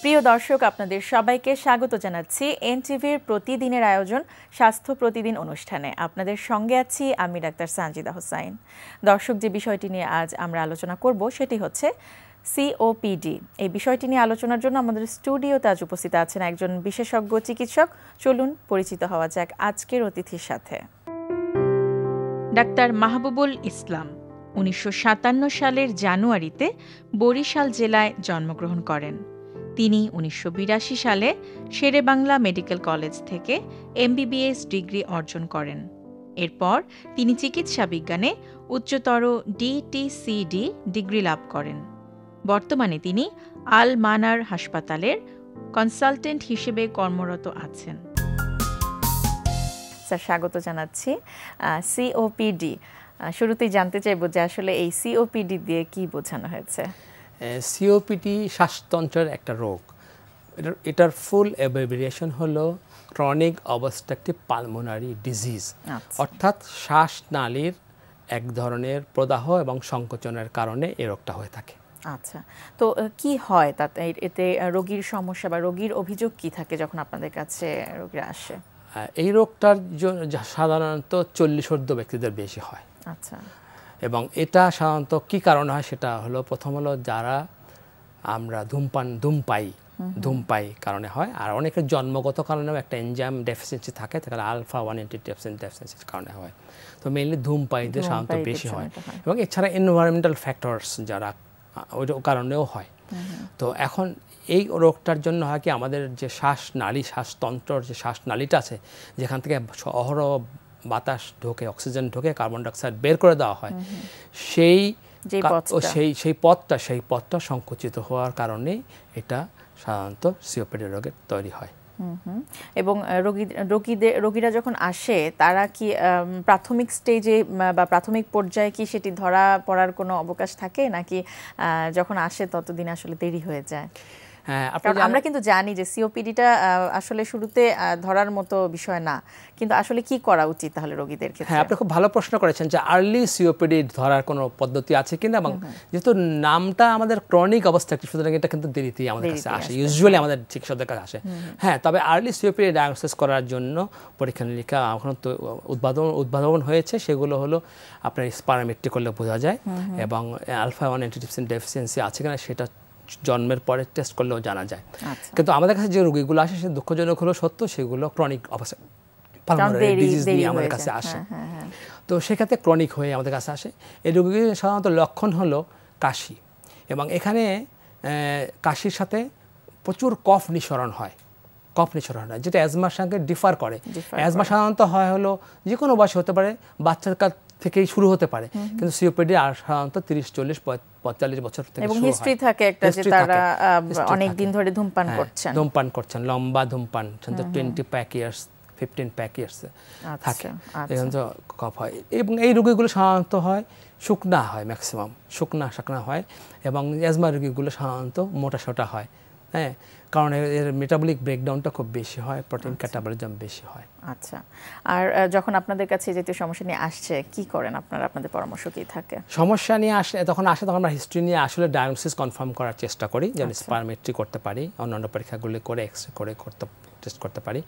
প্রিয় দর্শক, আপনাদের সবাইকে স্বাগত জানাচ্ছি এনটিভির প্রতিদিনের আয়োজন স্বাস্থ্য প্রতিদিন অনুষ্ঠানে। আপনাদের সঙ্গে আছি আমি ডাক্তার সানজিদা হোসাইন। দর্শক, যে বিষয়টি নিয়ে আজ আমরা আলোচনা করব সেটি হচ্ছে সিওপিডি। এই বিষয়টি নিয়ে আলোচনার জন্য আমাদের স্টুডিওতে আজ উপস্থিত আছেন একজন বিশেষজ্ঞ চিকিৎসক। চলুন পরিচিত হওয়া যাক আজকের অতিথির সাথে। ডাক্তার মাহবুবুল ইসলাম 1957 সালের জানুয়ারিতে বরিশাল জেলায় জন্মগ্রহণ করেন। তিনি 1982 সালে শেরেবাংলা মেডিকেল কলেজ থেকে এমবিবিএস ডিগ্রি অর্জন করেন। এরপর তিনি চিকিৎসা বিজ্ঞানে উচ্চতর ডিটিসিডি ডিগ্রি লাভ করেন। বর্তমানে তিনি আল মানার হাসপাতালের কনসালটেন্ট হিসেবে কর্মরত আছেন। স্যার, স্বাগত জানাচ্ছি। সিওপিডি, শুরুতেই জানতে চাইব যে আসলে এই সিওপিডি দিয়ে কি বোঝানো হয়েছে? সিওপিডি শ্বাসতন্ত্রের একটা রোগ। এটার ফুল অ্যাব্রিভিয়েশন হলো ক্রনিক অবস্ট্রাকটিভ পালমোনারি ডিজিজ, অর্থাৎ শ্বাসনালীর এক ধরনের প্রদাহ এবং সংকোচনের কারণে এই রোগটা হয়ে থাকে। আচ্ছা, তো কি হয় তাতে? এতে রোগীর সমস্যা বা রোগীর অভিযোগ কি থাকে যখন আপনাদের কাছে রোগীরা আসে? এই রোগটার সাধারণত 40 ব্যক্তিদের বেশি হয়। আচ্ছা, এবং এটা সাধারণত কি কারণে হয় সেটা হলো, প্রথম হলো যারা আমরা ধূমপাই কারণে হয়, আর অনেকের জন্মগত কারণেও একটা এনজাইম ডেফিসিয়েন্সি থাকে, তাহলে আলফা-1 অ্যান্টিট্রিপসিন ডেফিসিয়েন্সির কারণে হয়। তো মেইনলি ধূমপাইদের সাধারণত বেশি হয়, এবং এছাড়া এনভায়রনমেন্টাল ফ্যাক্টরস যারা ওই কারণেও হয়। তো এখন এই রোগটার জন্য হয় কি, আমাদের যে শ্বাসতন্ত্রর যে শ্বাসনালীটা আছে, যেখান থেকে অহরহ বাতাস ঢোকে, অক্সিজেন ঢোকে, কার্বন ডাইঅক্সাইড বের করে দেওয়া হয়, সেই পথটা সংকুচিত হওয়ার কারণে এটা সাধারণত সিওপিডি রোগের তৈরি হয়। এবং রোগীরা যখন আসে, তারা কি প্রাথমিক স্টেজে বা প্রাথমিক পর্যায়ে কি সেটি ধরা পড়ার কোনো অবকাশ থাকে, নাকি যখন আসে ততদিন আসলে দেরি হয়ে যায়? কারণ আমরা কিন্তু জানি যে সিওপিডিটা আসলে শুরুতে ধরার মতো বিষয় না, কিন্তু আসলে কি করা উচিত তাহলে রোগীদের ক্ষেত্রে? হ্যাঁ, আপনি খুব ভালো প্রশ্ন করেছেন যে আর্লি সিওপিডি ধরার কোনো পদ্ধতি আছে কিনা, এবং যেহেতু নামটা আমাদের ক্রনিক অবস্ট্রাকটিভ, সুতরাং এটা কিন্তু দেরিতেই আমাদের কাছে আসে, ইউজুয়ালি আমাদের চিকিৎসকদের কাছে আসে। হ্যাঁ, তবে আর্লি সিওপিডি ডায়াগনোসিস করার জন্য পরীক্ষা নিরীক্ষা এখন তো উদ্ভাবন হয়েছে। সেগুলো হলো আপনার স্পাইরোমেট্রি করলে বোঝা যায়, এবং আলফা-1 অ্যান্টিট্রিপসিন ডেফিসিয়েন্সি আছে কিনা সেটা জন্মের পরে টেস্ট করলেও জানা যায়। কিন্তু আমাদের কাছে যে রোগীগুলো আসে, সে দুঃখজনক হলো সত্য, সেগুলো ক্রনিক অবস্থা পালমোনারি ডিজিজ নিয়ে আমাদের কাছে আসে। তো সেক্ষেত্রে ক্রনিক হয়ে আমাদের কাছে আসে। এই রোগীর সাধারণত লক্ষণ হলো কাশি, এবং এখানে কাশির সাথে প্রচুর কফ নিঃসরণ হয়, যেটা অ্যাজমার সঙ্গে ডিফার করে। অ্যাজমা সাধারণত হয় হলো যে কোনো বয়সে হতে পারে, বাচ্চার কাছ থেকেই শুরু হতে পারে, কিন্তু সিওপিডি আর সাধারণত 30, 40, 45 বছর থেকে শুরু হয়। এবং হিস্ট্রি থাকে একটা যে তারা অনেক দিন ধরে ধূমপান করছেন, লম্বা ধূমপান, 20 ইয়ার্স 15 ইয়ার্স থাকে, এখন তো কফ হয়। এবং এই রোগীগুলো সাধারণত হয় শুকনা হয়, ম্যাক্সিমাম শুকনা হয়, এবং অ্যাজমা রোগীগুলো সাধারণত মোটাসোটা হয়। হ্যাঁ, কারণ এর মেটাবলিক ব্রেকডাউনটা খুব বেশি হয়, প্রোটিন ক্যাটাবলিজম বেশি হয়। আচ্ছা, আর যখন আপনাদের কাছে জাতীয় সমস্যা নিয়ে আসছে, কি করেন আপনারা? আপনাদের পরামর্শ কি থাকে? সমস্যা নিয়ে তখন আমরা হিস্ট্রি নিয়ে আসলে ডায়াগনোসিস কনফার্ম করার চেষ্টা করি, যেন স্পাইরোমেট্রি করতে পারি, অন্যান্য পরীক্ষাগুলি করে এক্সরে করে টেস্ট করতে পারি।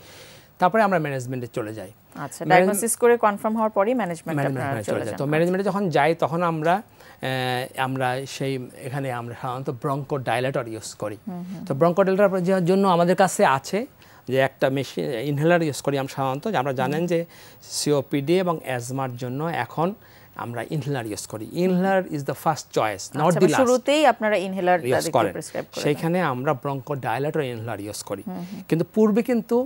তারপরে আমরা ম্যানেজমেন্টে চলে যাই। আচ্ছা, ডায়াগনোসিস করে কনফার্ম হওয়ার পরেই ম্যানেজমেন্টে চলে যাই। তো ম্যানেজমেন্টে যখন যাই, তখন আমরা এখানে আমরা সাধারণত ব্রঙ্কোডাইলেটর ইউজ করি। তো ব্রঙ্কোডাইলেটর জন্য আমাদের কাছে আছে যে একটা মেশিন, ইনহেলার ইউজ করি আমরা সাধারণত। আমরা জানেন যে সিওপিডি এবং অ্যাজমার জন্য এখন আমরা ইনহেলার ইউজ করি। Inhaler is the first choice, not the last. শুরুতেই আপনারা ইনহেলার প্রেসক্রাইব করেন। সেইখানে আমরা ব্রঙ্কোডাইলেটর ইনহেলার ইউজ করি। কিন্তু পূর্বে কিন্তু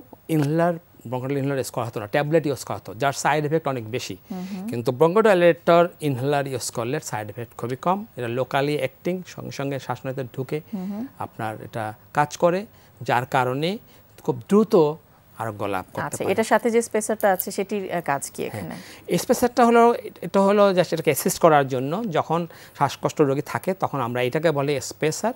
ব্রঙ্কোডাইলেটর ইউজ করা হতো না, ট্যাবলেট ইউজ করা হতো, যার সাইড এফেক্ট অনেক বেশি। কিন্তু ব্রঙ্কোডাইলেটর ইনহেলার ইউজ করলে সাইড এফেক্ট খুবই কম। এটা লোকালি অ্যাক্টিং, সঙ্গে সঙ্গে শ্বাসনালীতে ঢুকে আপনার এটা কাজ করে, যার কারণে খুব দ্রুত আরোগ্য লাভ করতে পারে। এটার সাথে যে স্পেসারটা আছে, সেটির কাজ কি এখানে? এই স্পেসারটা হলো জাস্ট এটাকে অ্যাসিস্ট করার জন্য। যখন শ্বাসকষ্ট রোগী থাকে, তখন আমরা এটাকে বলে স্পেসার,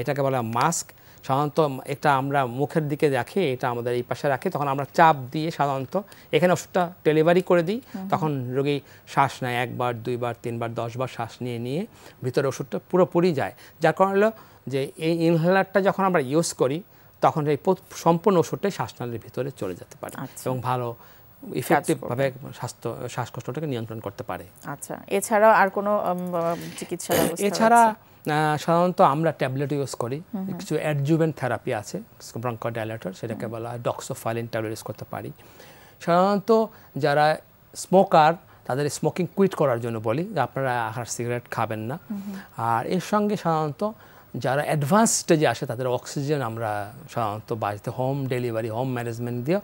এটাকে বলে মাস্ক। সাধারণত এটা আমরা মুখের দিকে রাখি, এটা আমাদের এই পাশে রাখি, তখন আমরা চাপ দিয়ে সাধারণত এখানে ওষুধটা ডেলিভারি করে দিই। তখন রোগী শ্বাস নেয় 1 বার 2 বার 3 বার 10 বার শ্বাস নিয়ে ভিতরে ওষুধটা পুরোপুরি যায়, যার কারণে হলো যে এই ইনহেলারটা যখন আমরা ইউজ করি তখন এই সম্পূর্ণ ওষুধটাই শ্বাসনালীর ভিতরে চলে যেতে পারে এবং ভালো ইফেক্টিভভাবে শ্বাসকষ্টটাকে নিয়ন্ত্রণ করতে পারে। আচ্ছা, এছাড়া আর কোনো চিকিৎসা ব্যবস্থা? এছাড়া সাধারণত আমরা ট্যাবলেট ইউজ করি, কিছু অ্যাডজুভেন্ট থেরাপি আছে ব্রঙ্কোডাইলেটর, সেটাকে বলা হয় ডক্সোফাইলিন ট্যাবলেট ইউজ করতে পারি। সাধারণত যারা স্মোকার তাদের স্মোকিং কুইট করার জন্য বলি যে আপনারা আর সিগারেট খাবেন না। আর এর সঙ্গে সাধারণত যারা অ্যাডভান্স স্টেজে আসে তাদের অক্সিজেন আমরা সাধারণত বাড়িতে হোম ডেলিভারি, হোম ম্যানেজমেন্ট দিয়ে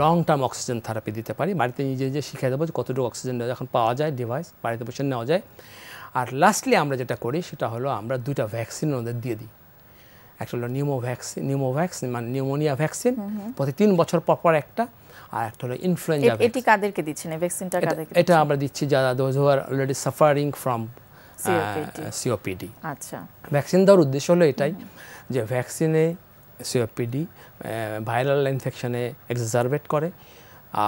লং টার্ম অক্সিজেন থেরাপি দিতে পারি। বাড়িতে নিজে নিজে শিখিয়ে দেবো যে কতটুকু অক্সিজেন যখন পাওয়া যায় ডিভাইস বাড়িতে বসে নেওয়া যায়। আর লাস্টলি আমরা যেটা করি সেটা হলো আমরা 2টা ভ্যাকসিন ওদের দিয়ে দিই। একটা হলো নিউমোভ্যাক্সিন মানে নিউমোনিয়া ভ্যাকসিন প্রতি 3 বছর পর একটা, আর একটা হলো ইনফ্লুয়েঞ্জা। এটি কাদেরকে দিচ্ছেন এই ভ্যাকসিনটা? এটা আমরা দিচ্ছি যারা those who are already suffering from COPD. আচ্ছা, ভ্যাকসিন দেওয়ার উদ্দেশ্য হলো এটাই যে ভ্যাকসিনে সিওপিডি ভাইরাল ইনফেকশনে এক্সারবেট করে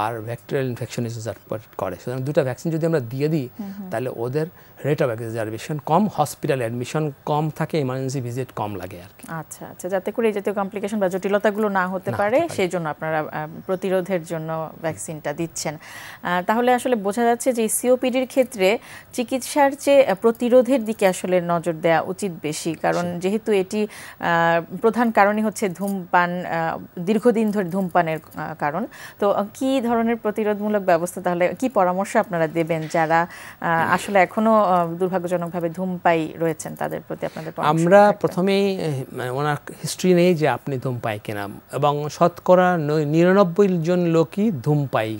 আর ব্যাকটেরিয়াল ইনফেকশন এক্সারবেট করে। সুতরাং 2টা ভ্যাকসিন যদি আমরা দিয়ে দিই তাহলে ওদের রেট অফ এক্সারবেশন কম, হসপিটাল অ্যাডমিশন কম থাকে, ইমার্জেন্সি ভিজিট কম লাগে আর কি। আচ্ছা আচ্ছা, যাতে করে এই জাতীয় কমপ্লিকেশন বা জটিলতাগুলো না হতে পারে সেই জন্য আপনারা প্রতিরোধের জন্য ভ্যাকসিনটা দিচ্ছেন। তাহলে আসলে বোঝা যাচ্ছে যে সিওপিডির ক্ষেত্রে চিকিৎসার চেয়ে প্রতিরোধের দিকে আসলে নজর দেওয়া উচিত বেশি, কারণ যেহেতু এটি প্রধান কারণই হচ্ছে ধূমপান, দীর্ঘদিন ধরে ধূমপানের কারণ। তো কি ধরনের প্রতিরোধমূলক ব্যবস্থা, তাহলে কি পরামর্শ আপনারা দেবেন যারা আসলে এখনো দুর্ভাগ্যজনকভাবে ধূমপায়ী রয়েছেন তাদের প্রতি আপনাদের পরামর্শ? আমরা প্রথমেই ওনার হিস্ট্রি নেই যে আপনি ধূমপায়ী কিনা, এবং শতকরা 99 জন লোকই ধূমপায়ী,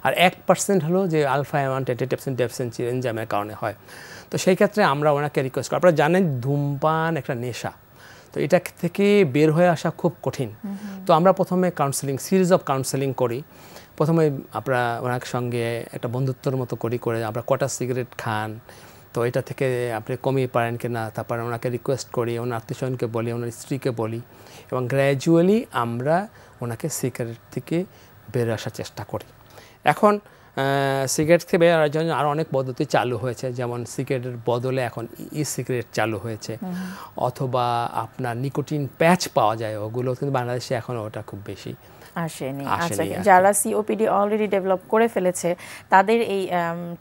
আর 1% হলো যে আলফা অ্যান্টিট্রিপসিন ডেফিসিয়েন্সি এনজাইমের কারণে হয়। তো সেই ক্ষেত্রে আমরা ওনাকে রিকোয়েস্ট করি, আপনারা জানেন ধূমপান একটা নেশা, তো এটা থেকে বের হয়ে আসা খুব কঠিন। তো আমরা প্রথমে কাউন্সেলিং, সিরিজ অফ কাউন্সেলিং করি। প্রথমে আমরা ওনার সঙ্গে একটা বন্ধুত্বর মতো করে আমরা কটা সিগারেট খান, তো এটা থেকে আপনি কমিয়ে পারেন কিনা, তারপরে ওনাকে রিকোয়েস্ট করি, ওনার আত্মীয়স্বজনকে বলি, ওনার স্ত্রীকে বলি, এবং গ্র্যাজুয়ালি আমরা ওনাকে সিগারেট থেকে বের আসার চেষ্টা করি। এখন সিগারেট থেকে বের আসার জন্য আরও অনেক পদ্ধতি চালু হয়েছে, যেমন সিগারেটের বদলে এখন সিগারেট চালু হয়েছে, অথবা আপনার নিকোটিন প্যাচ পাওয়া যায়, ওগুলো কিন্তু বাংলাদেশে এখন ওটা খুব বেশি আসেনি। আচ্ছা, যারা সিওপিডি অলরেডি ডেভেলপ করে ফেলেছে তাদের এই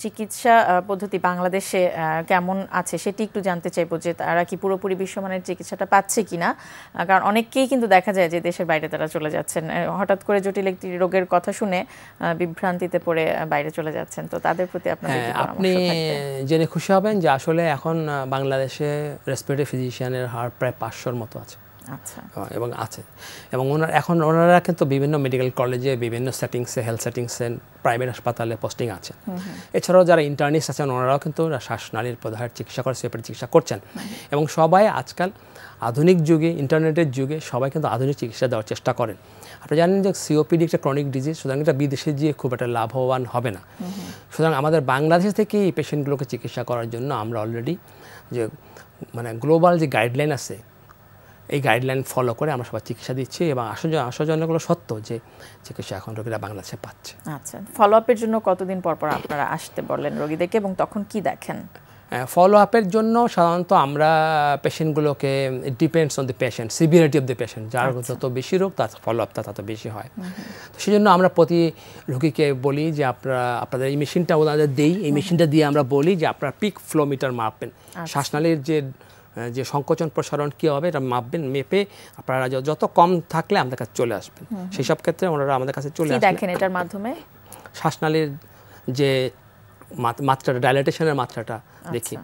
চিকিৎসা পদ্ধতি বাংলাদেশে কেমন আছে সেটি একটু জানতে চাইবো, যে তারা কি পুরোপুরি বিশ্বমানের চিকিৎসাটা পাচ্ছে কিনা, কারণ অনেককেই কিন্তু দেখা যায় যে দেশের বাইরে তারা চলে যাচ্ছেন, হঠাৎ করে জটিল একটি রোগের কথা শুনে বিভ্রান্তিতে পড়ে বাইরে চলে যাচ্ছেন। তো তাদের প্রতি আপনাদের কি পরামর্শ থাকবে? আপনি জেনে খুশি হবেন যে আসলে এখন বাংলাদেশে রেসপিরেটরি ফিজিশিয়ানের হার প্রায় 500-র মতো আছে। আচ্ছা, এবং আছে, এবং ওনারা কিন্তু বিভিন্ন মেডিকেল কলেজে, বিভিন্ন সেটিংসে, হেলথ সেটিংসে, প্রাইভেট হাসপাতালে পোস্টিং আছেন। এছাড়াও যারা ইন্টার্নিস্ট আছেন ওনারাও কিন্তু শ্বাসনালীর প্রদাহের চিকিৎসা করে, সিওপিডি চিকিৎসা করছেন। এবং সবাই আজকাল আধুনিক যুগে, ইন্টারনেটের যুগে সবাই কিন্তু আধুনিক চিকিৎসা দেওয়ার চেষ্টা করেন। আপনি জানেন যে সিওপিডি একটা ক্রনিক ডিজিজ, সুতরাং এটা বিদেশে গিয়ে খুব একটা লাভবান হবে না। সুতরাং আমাদের বাংলাদেশ থেকে এই পেশেন্টগুলোকে চিকিৎসা করার জন্য আমরা অলরেডি যে গ্লোবাল যে গাইডলাইন আছে, এই গাইডলাইন ফলো করে আমরা সবাই চিকিৎসা দিচ্ছি, এবং আশাজনকগুলো সত্য যে চিকিৎসা এখন রোগীরা বাংলাদেশে পাচ্ছে। আচ্ছা, ফলো আপের জন্য কতদিন পর পর আপনারা আসতে বলেন রোগীদেরকে, এবং তখন কি দেখেন? ফলো আপের জন্য সাধারণত আমরা পেশেন্টগুলোকে, depends on the patient, severity of the patient, যার যত বেশি রোগ তার ফলো আপটা তত বেশি হয়। তো সেই জন্য আমরা প্রতি রোগীকে বলি যে আপনাদের এই মেশিনটা ওনাদের দিই, এই মেশিনটা দিয়ে আমরা বলি যে আপনার পিক ফ্লো মিটার মাপবেন, শ্বাসনালীর যে সংকোচন প্রসারণ কী হবে এটা মাপবেন, মেপে আপনারা যত কম থাকলে আমাদের কাছে চলে আসবেন। সেই সব ক্ষেত্রে ওনারা আমাদের কাছে চলে আসেন। দেখেন এটার মাধ্যমে শ্বাসনালীর যে মাত্রাটা, ডাইলেটেশনের মাত্রাটা দেখি।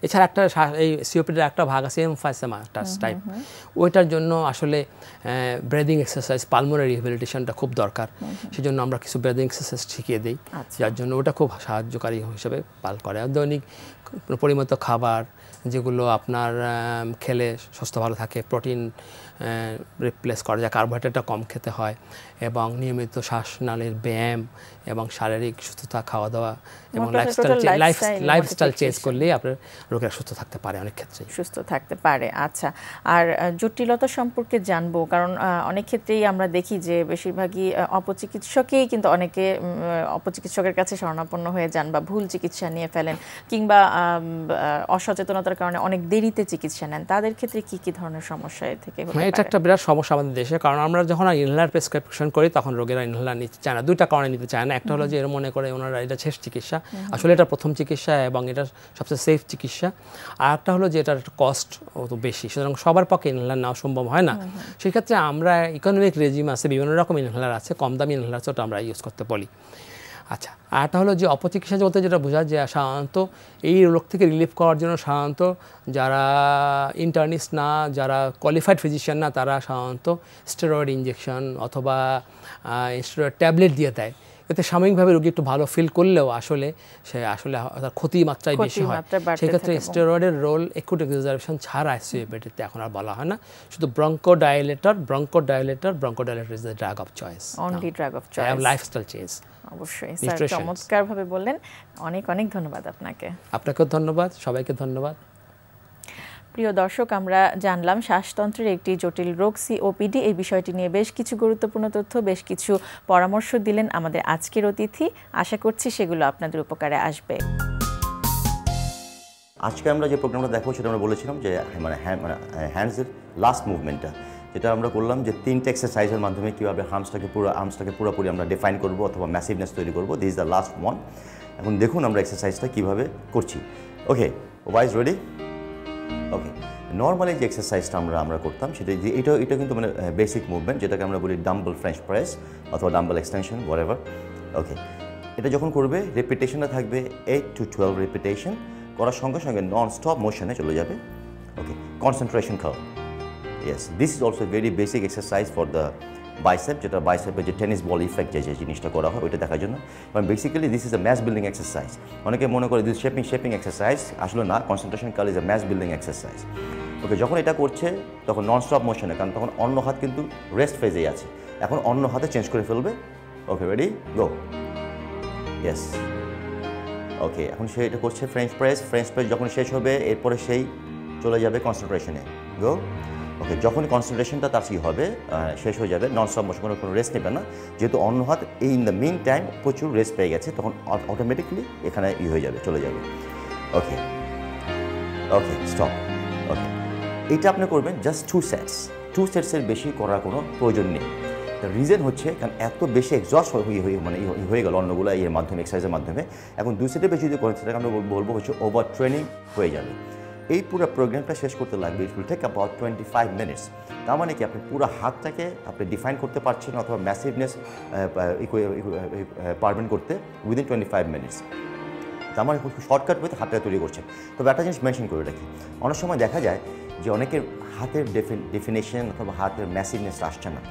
এছাড়া একটা এই সিওপিডির একটা ভাগ আছে এমফাইসেমা টাইপ, ওইটার জন্য আসলে ব্রেদিং এক্সারসাইজ, পালমোনারি রিহ্যাবিলিটেশনটা খুব দরকার। সেই জন্য আমরা কিছু ব্রেদিং এক্সারসাইজ শিখিয়ে দিই, যার জন্য ওটা খুব সাহায্যকারী হিসেবে পাল করে। দৈনিক পরিমিত খাবার যেগুলো আপনার খেলে স্বাস্থ্য ভালো থাকে, প্রোটিন রিপ্লেস করা যায়, কার্বোহাইড্রেটটা কম খেতে হয়, এবং নিয়মিত শ্বাসনালীর ব্যায়াম এবং শারীরিক সুস্থতা, খাওয়া দাওয়া এবং লাইফস্টাইল চেঞ্জ করলেই আপনার রোগীরা সুস্থ থাকতে পারে, অনেক ক্ষেত্রে সুস্থ থাকতে পারে। আচ্ছা, আর জটিলতা সম্পর্কে জানবো, কারণ অনেক ক্ষেত্রেই আমরা দেখি যে বেশিরভাগই অপচিকিৎসকেই কিন্তু অনেকে অপচিকিৎসকের কাছে শরণাপন্ন হয়ে যান বা ভুল চিকিৎসা নিয়ে ফেলেন, কিংবা অসচেতনতার অসুস্থতার কারণে অনেক দেরিতে চিকিৎসা নেন, তাদের ক্ষেত্রে কি কি ধরনের সমস্যা থেকে হতে পারে? এটা একটা বিরাট সমস্যা আমাদের দেশে, কারণ আমরা যখন ইনহেলার প্রেসক্রিপশন করি তখন রোগীরা ইনহেলার নিতে চায় না। দুইটা কারণে নিতে চায় না। একটা হলো যে এর মনে করে ওনারা এটা শেষ চিকিৎসা, আসলে এটা প্রথম চিকিৎসা এবং এটা সবচেয়ে সেফ চিকিৎসা। আর একটা হলো যে এটার কস্ট তো বেশি, সুতরাং সবার পক্ষে ইনহেলার নেওয়া সম্ভব হয় না। সেক্ষেত্রে আমরা ইকোনমিক রেজিম আছে, বিভিন্ন রকম ইনহেলার আছে, কম দামি ইনহেলার আছে, ওটা আমরা ইউজ করতে বলি। আচ্ছা, আরটা হলো যে অপচিকিৎসা বলতে যেটা বোঝায় যে সাধারণত এই রোগ থেকে রিলিফ করার জন্য সাধারণত যারা ইন্টার্নিস্ট না, যারা কোয়ালিফাইড ফিজিশিয়ান না, তারা সাধারণত স্টেরয়েড ইঞ্জেকশন অথবা স্টেরয়েড ট্যাবলেট দিয়ে দেয়। এতে সাময়িকভাবে রোগী একটু ভালো ফিল করলেও আসলে তার ক্ষতি মাত্রায় বেশি হয়। সেক্ষেত্রে স্টেরয়েডের রোল একুট এক্সারবেশন ছাড়া সিওপিডিতে এখন আর বলা হয় না, শুধু bronchodilator is the drug of choice, only drug of choice, lifestyle change. অবশ্যই স্যার, চমৎকারভাবে বললেন, অনেক অনেক ধন্যবাদ আপনাকে। আপনাকেও ধন্যবাদ, সবাইকে ধন্যবাদ। প্রিয় দর্শক, আমরা জানলাম শ্বাসতন্ত্রের একটি জটিল রোগ সিওপিডি। এই বিষয়টি নিয়ে বেশ কিছু গুরুত্বপূর্ণ তথ্য, বেশ কিছু পরামর্শ দিলেন আমাদের আজকের অতিথি। আশা করছি সেগুলো আপনাদের উপকারে আসবে। আজকে আমরা যে প্রোগ্রামটা দেখো সেটা আমরা বলেছিলাম যে হ্যান্ডসের লাস্ট মুভমেন্টটা, যেটা আমরা করলাম যে 3টে এক্সারসাইজের মাধ্যমে কীভাবে আর্মসটাকে পুরোপুরি আমরা ডিফাইন করবো অথবা ম্যাসিভনেস তৈরি করবো। This is the last one. এখন দেখুন আমরা এক্সারসাইজটা কীভাবে করছি। ওকে, ওয়াইজ রেডি? ওকে, নর্মালি যে এক্সারসাইজটা আমরা করতাম সেটা যে এটা কিন্তু মানে বেসিক মুভমেন্ট, যেটাকে আমরা বলি ডাম্বল ফ্রেঞ্চ প্রেস অথবা ডাম্বল এক্সটেনশন, হোয়াটএভার। ওকে, এটা যখন করবে রেপিটেশনটা থাকবে 8 to 12 রেপিটেশন, করার সঙ্গে সঙ্গে নন স্টপ মোশনে চলে যাবে। Okay, concentration curl. Yes, this is also very basic exercise for the bicep, যেটা বাইসেপের যে টেনিস বল ইফেক্ট যে জিনিসটা করা হয় ওইটা দেখার জন্য। কারণ basically this is a mass building exercise. অনেকে মনে করে দিস শেপিং এক্সারসাইজ, আসলে না, concentration curl is a mass building exercise. Okay, যখন এটা করছে তখন নন স্টপ মোশনে, কারণ তখন অন্য হাত কিন্তু রেস্ট ফেজেই আছে, এখন অন্য হাতে চেঞ্জ করে ফেলবে। ওকে, রেডি, গো। ইয়েস, ওকে, এখন সে এটা করছে ফ্রেঞ্চ প্রেস যখন শেষ হবে এরপরে সেই চলে যাবে কনসেন্ট্রেশনে, গো। ওকে, যখন কনসেন্ট্রেশনটা তার কি হবে, শেষ হয়ে যাবে, নন স্টপ মোশন, কোনো রেস্ট নেবে না, যেহেতু অন্য হাত ইন দ্য মিন টাইম প্রচুর রেস্ট পেয়ে গেছে, তখন অটোমেটিকলি এখানে হয়ে যাবে, চলে যাবে। ওকে, ওকে, স্টপ। ওকে, এটা আপনি করবেন জাস্ট 2 সেটসের বেশি করার কোনো প্রয়োজন নেই। রিজন হচ্ছে কারণ এত বেশি এক্সস্ট হয়ে গেল অন্যগুলো এর মাধ্যমে, এক্সারসাইজের মাধ্যমে। এখন 2 সেটের বেশি যদি করেন সেটাকে আমরা বলবো হচ্ছে ওভার ট্রেনিং হয়ে যাবে। এই পুরো প্রোগ্রামটা শেষ করতে লাগবে it will take about 25 minutes. তার মানে কি আপনি পুরো হাতটাকে আপনি ডিফাইন করতে পারছেন অথবা ম্যাসিভনেস পারবেন করতে উইদিন 25 মিনিটস। তার মানে খুব শর্টকাট ওয়েতে হাতটা তৈরি করছেন। তবে একটা জিনিস মেনশন করে রাখি, অনেক সময় দেখা যায় যে অনেকের হাতের ডেফিনেশন অথবা হাতের ম্যাসিভনেস আসছে না।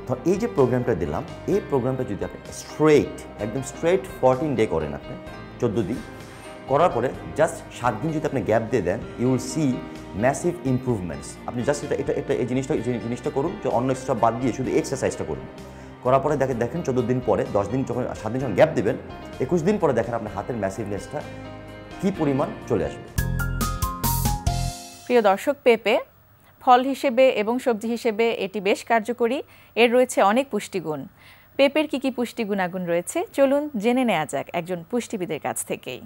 তো এই যে প্রোগ্রামটা দিলাম, এই প্রোগ্রামটা যদি আপনি একদম স্ট্রেট 14 ডে করেন, আপনি 14 দিন করার পরে জাস্ট 7 দিন যদি আপনি গ্যাপ দিয়ে দেন, you will see massive improvements. আপনি জাস্ট এই জিনিসটা করুন যে অন্য এক্সট্রা বাদ দিয়ে শুধু এক্সারসাইজটা করুন। করার পরে দেখেন 14 দিন পরে, 10 দিন যখন 7 দিন যখন গ্যাপ দেবেন, 21 দিন পরে দেখেন আপনার হাতের ম্যাসিভনেসটা কী পরিমাণ চলে আসবে। প্রিয় দর্শক, পেঁপে ফল হিসেবে এবং সবজি হিসেবে এটি বেশ কার্যকরী। এর রয়েছে অনেক পুষ্টিগুণ। পেঁপের কি কি পুষ্টি গুণাগুণ রয়েছে চলুন জেনে নেওয়া যাক একজন পুষ্টিবিদের কাছ থেকেই।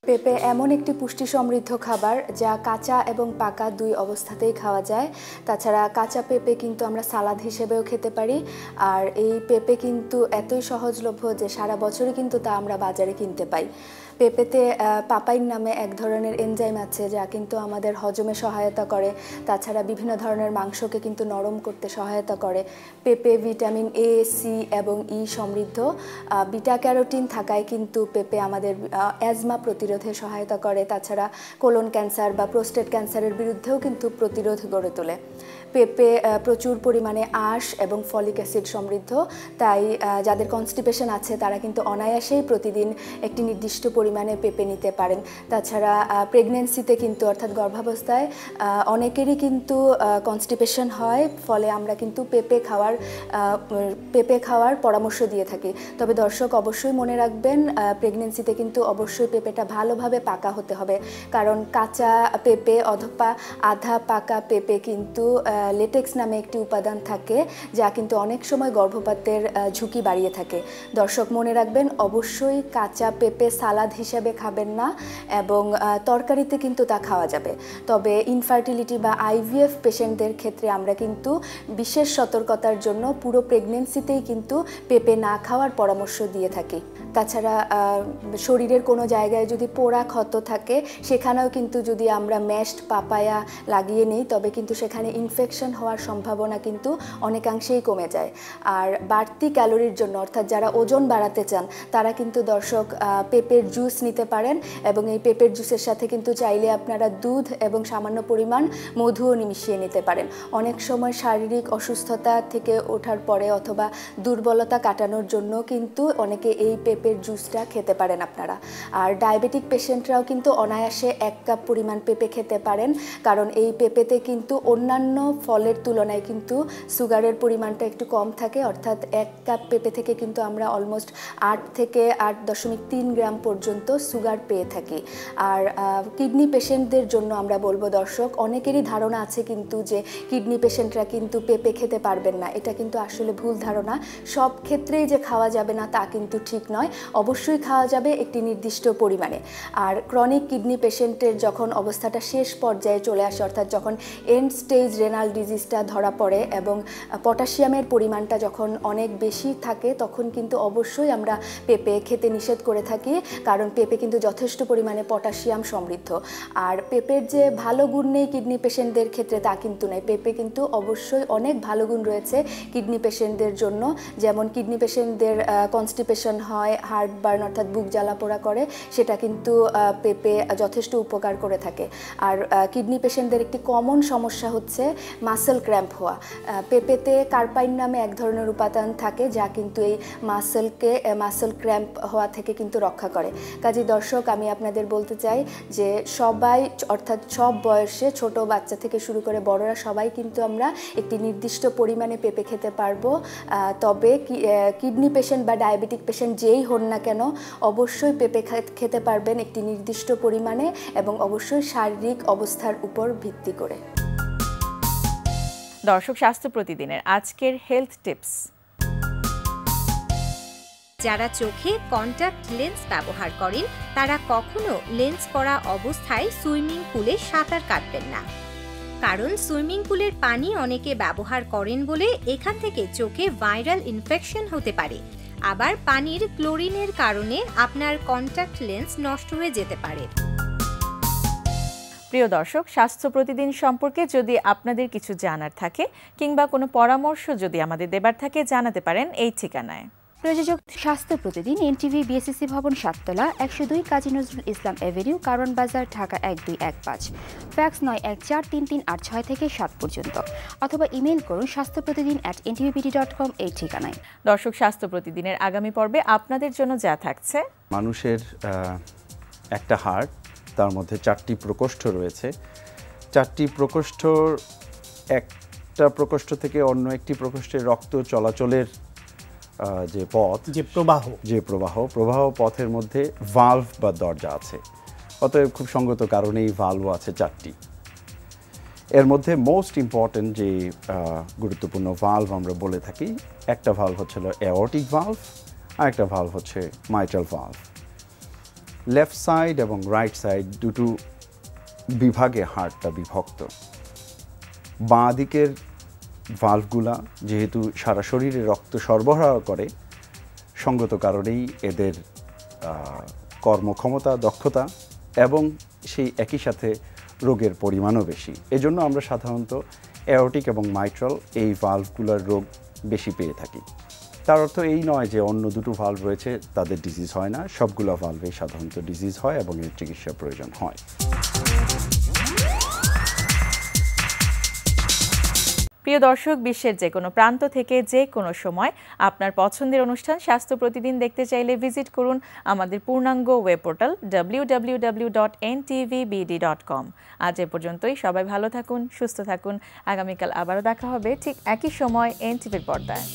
পেঁপে এমন একটি পুষ্টি সমৃদ্ধ খাবার যা কাঁচা এবং পাকা দুই অবস্থাতেই খাওয়া যায়। তাছাড়া কাঁচা পেঁপে কিন্তু আমরা সালাদ হিসেবেও খেতে পারি। আর এই পেঁপে কিন্তু এতই সহজলভ্য যে সারা বছরই কিন্তু তা আমরা বাজারে কিনতে পাই। পেঁপেতে পাপাইন নামে এক ধরনের এনজাইম আছে যা কিন্তু আমাদের হজমে সহায়তা করে। তাছাড়া বিভিন্ন ধরনের মাংসকে কিন্তু নরম করতে সহায়তা করে। পেঁপে ভিটামিন এ, সি এবং ই সমৃদ্ধ। বিটা ক্যারোটিন থাকায় কিন্তু পেঁপে আমাদের অ্যাজমা প্রতিরোধে সহায়তা করে। তাছাড়া কোলন ক্যান্সার বা প্রোস্টেট ক্যান্সারের বিরুদ্ধেও কিন্তু প্রতিরোধ গড়ে তোলে। পেঁপে প্রচুর পরিমাণে আঁশ এবং ফলিক অ্যাসিড সমৃদ্ধ, তাই যাদের কনস্টিপেশন আছে তারা কিন্তু অনায়াসেই প্রতিদিন একটি নির্দিষ্ট পরিমাণে পেঁপে নিতে পারেন। তাছাড়া প্রেগনেন্সিতে কিন্তু অর্থাৎ গর্ভাবস্থায় অনেকেরই কিন্তু কনস্টিপেশন হয়, ফলে আমরা কিন্তু পেঁপে খাওয়ার পরামর্শ দিয়ে থাকি। তবে দর্শক অবশ্যই মনে রাখবেন, প্রেগনেন্সিতে কিন্তু অবশ্যই পেঁপেটা ভালোভাবে পাকা হতে হবে, কারণ কাঁচা পেঁপে অথবা আধা পাকা পেঁপে কিন্তু লেটেক্স নামে একটি উপাদান থাকে যা কিন্তু অনেক সময় গর্ভপাতের ঝুঁকি বাড়িয়ে থাকে। দর্শক মনে রাখবেন, অবশ্যই কাঁচা পেঁপে সালাদ হিসেবে খাবেন না এবং তরকারিতে কিন্তু তা খাওয়া যাবে। তবে ইনফার্টিলিটি বা আইভিএফ পেশেন্টদের ক্ষেত্রে আমরা কিন্তু বিশেষ সতর্কতার জন্য পুরো প্রেগনেন্সিতেই কিন্তু পেঁপে না খাওয়ার পরামর্শ দিয়ে থাকি। তাছাড়া শরীরের কোনো জায়গায় যদি পোড়া ক্ষত থাকে সেখানেও কিন্তু যদি আমরা ম্যাশড পাপায়া লাগিয়ে নিই তবে কিন্তু সেখানে ইনফেকশন হওয়ার সম্ভাবনা কিন্তু অনেকাংশেই কমে যায়। আর বাড়তি ক্যালোরির জন্য অর্থাৎ যারা ওজন বাড়াতে চান তারা কিন্তু দর্শক পেঁপের জুস নিতে পারেন এবং এই পেঁপের জুসের সাথে কিন্তু চাইলে আপনারা দুধ এবং সামান্য পরিমাণ মধুও মিশিয়ে নিতে পারেন। অনেক সময় শারীরিক অসুস্থতা থেকে ওঠার পরে অথবা দুর্বলতা কাটানোর জন্য কিন্তু অনেকে এই পেঁপের জুসটা খেতে পারেন আপনারা। আর ডায়াবেটিক পেশেন্টরাও কিন্তু অনায়াসে 1 কাপ পরিমাণ পেঁপে খেতে পারেন, কারণ এই পেঁপেতে কিন্তু অন্যান্য ফলের তুলনায় কিন্তু সুগারের পরিমাণটা একটু কম থাকে। অর্থাৎ 1 কাপ পেঁপে থেকে কিন্তু আমরা অলমোস্ট 8 থেকে 8.3 গ্রাম পর্যন্ত সুগার পেয়ে থাকি। আর কিডনি পেশেন্টদের জন্য আমরা বলবো দর্শক, অনেকেরই ধারণা আছে কিন্তু যে কিডনি পেশেন্টরা কিন্তু পেঁপে খেতে পারবেন না। এটা কিন্তু আসলে ভুল ধারণা। সব ক্ষেত্রেই যে খাওয়া যাবে না তা কিন্তু ঠিক নয়, অবশ্যই খাওয়া যাবে একটি নির্দিষ্ট পরিমাণে। আর ক্রনিক কিডনি পেশেন্টের যখন অবস্থাটা শেষ পর্যায়ে চলে আসে, অর্থাৎ যখন এন্ড স্টেজ রেনাল ডিজিজটা ধরা পড়ে এবং পটাশিয়ামের পরিমাণটা যখন অনেক বেশি থাকে তখন কিন্তু অবশ্যই আমরা পেঁপে খেতে নিষেধ করে থাকি, কারণ পেঁপে কিন্তু যথেষ্ট পরিমাণে পটাশিয়াম সমৃদ্ধ। আর পেঁপের যে ভালো গুণ নেই কিডনি পেশেন্টদের ক্ষেত্রে তা কিন্তু নয়, পেঁপে কিন্তু অবশ্যই অনেক ভালো গুণ রয়েছে কিডনি পেশেন্টদের জন্য। যেমন কিডনি পেশেন্টদের কনস্টিপেশন হয়, হার্ট বার্ন অর্থাৎ বুক জ্বালা পোড়া করে, সেটা কিন্তু পেঁপে যথেষ্ট উপকার করে থাকে। আর কিডনি পেশেন্টদের একটি কমন সমস্যা হচ্ছে মাসেল ক্র্যাম্প হওয়া। পেঁপেতে কার্পাইন নামে এক ধরনের উপাদান থাকে যা কিন্তু এই মাসেল ক্র্যাম্প হওয়া থেকে কিন্তু রক্ষা করে। কাজী দর্শক, আমি আপনাদের বলতে চাই যে সবাই অর্থাৎ সব বয়সে ছোট বাচ্চা থেকে শুরু করে বড়রা সবাই কিন্তু আমরা একটি নির্দিষ্ট পরিমাণে পেঁপে খেতে পারবো। তবে কিডনি পেশেন্ট বা ডায়াবেটিক পেশেন্ট যেই হন না কেন অবশ্যই পেঁপে খেতে পারবেন একটি নির্দিষ্ট পরিমাণে এবং অবশ্যই শারীরিক অবস্থার উপর ভিত্তি করে। দর্শক, স্বাস্থ্য প্রতিদিনের আজকের হেলথ টিপস। যারা চোখে কন্টাক্ট লেন্স ব্যবহার করেন তারা কখনো লেন্স পরা অবস্থায় সুইমিং পুলে সাঁতার কাটবেন না, কারণ সুইমিং পুলের পানি অনেকে ব্যবহার করেন বলে এখান থেকে চোখে ভাইরাল ইনফেকশন হতে পারে। আবার পানির ক্লোরিনের কারণে আপনার কন্টাক্ট লেন্স নষ্ট হয়ে যেতে পারে। প্রিয় দর্শক, স্বাস্থ্য প্রতিদিন সম্পর্কে যদি আপনাদের কিছু জানার থাকে কিংবা কোনো পরামর্শ যদি আমাদের দেবার থাকে জানাতে পারেন এই ঠিকানায়। প্রযোজক স্বাস্থ্য প্রতিদিন, এনটিভি, বিএসসি ভবন, 7 তলা, 102 কাজী নজরুল ইসলাম এভিনিউ, কারণ বাজার, ঢাকা 1215। ফ্যাক্স 914338 থেকে 7 পর্যন্ত, অথবা ইমেল করুন স্বাস্থ্যপ্রতিদিন@ntvbd.com এই ঠিকানায়। দর্শক, স্বাস্থ্য প্রতিদিনের আগামী পর্বে আপনাদের জন্য যা থাকছে: মানুষের একটা হার্ট, তার মধ্যে 4টি প্রকোষ্ঠ রয়েছে। 4টি প্রকোষ্ঠর একটা প্রকোষ্ঠ থেকে অন্য একটি প্রকোষ্ঠে রক্ত চলাচলের যে পথ, যে প্রবাহ পথের মধ্যে ভালভ বা দরজা আছে। অতএব খুব সঙ্গত কারণেই ভালভ আছে 4টি। এর মধ্যে মোস্ট ইম্পর্টেন্ট যে গুরুত্বপূর্ণ ভালভ আমরা বলে থাকি, একটা ভালভ হচ্ছে অ্যাওর্টিক ভালভ, আর একটা ভালভ হচ্ছে মাইট্রাল ভালভ। লেফট সাইড এবং রাইট সাইড দুটো বিভাগে হার্টটা বিভক্ত। বাঁ দিকের ভালভগুলা যেহেতু সারা শরীরে রক্ত সরবরাহ করে, সঙ্গত কারণেই এদের কর্মক্ষমতা, দক্ষতা এবং সেই একই সাথে রোগের পরিমাণও বেশি। এজন্য আমরা সাধারণত অ্যাওর্টিক এবং মাইট্রাল এই ভালভগুলোর রোগ বেশি পেয়ে থাকি। তার অর্থ এই নয় যে অন্য দুটো ভালভ রয়েছে তাদের ডিজিজ হয় না, সবগুলো ভালভেই সাধারণত ডিজিজ হয় এবং এর চিকিৎসা প্রয়োজন হয়। প্রিয় দর্শক, বিশ্বের যে কোনো প্রান্ত থেকে যে কোনো সময় আপনার পছন্দের অনুষ্ঠান স্বাস্থ্য প্রতিদিন দেখতে চাইলে ভিজিট করুন আমাদের পূর্ণাঙ্গ ওয়েব পোর্টাল www.ntvbd.com। আজ এ পর্যন্তই। সবাই ভালো থাকুন, সুস্থ থাকুন। আগামীকাল আবারও দেখা হবে ঠিক একই সময় এনটিভির পর্দায়।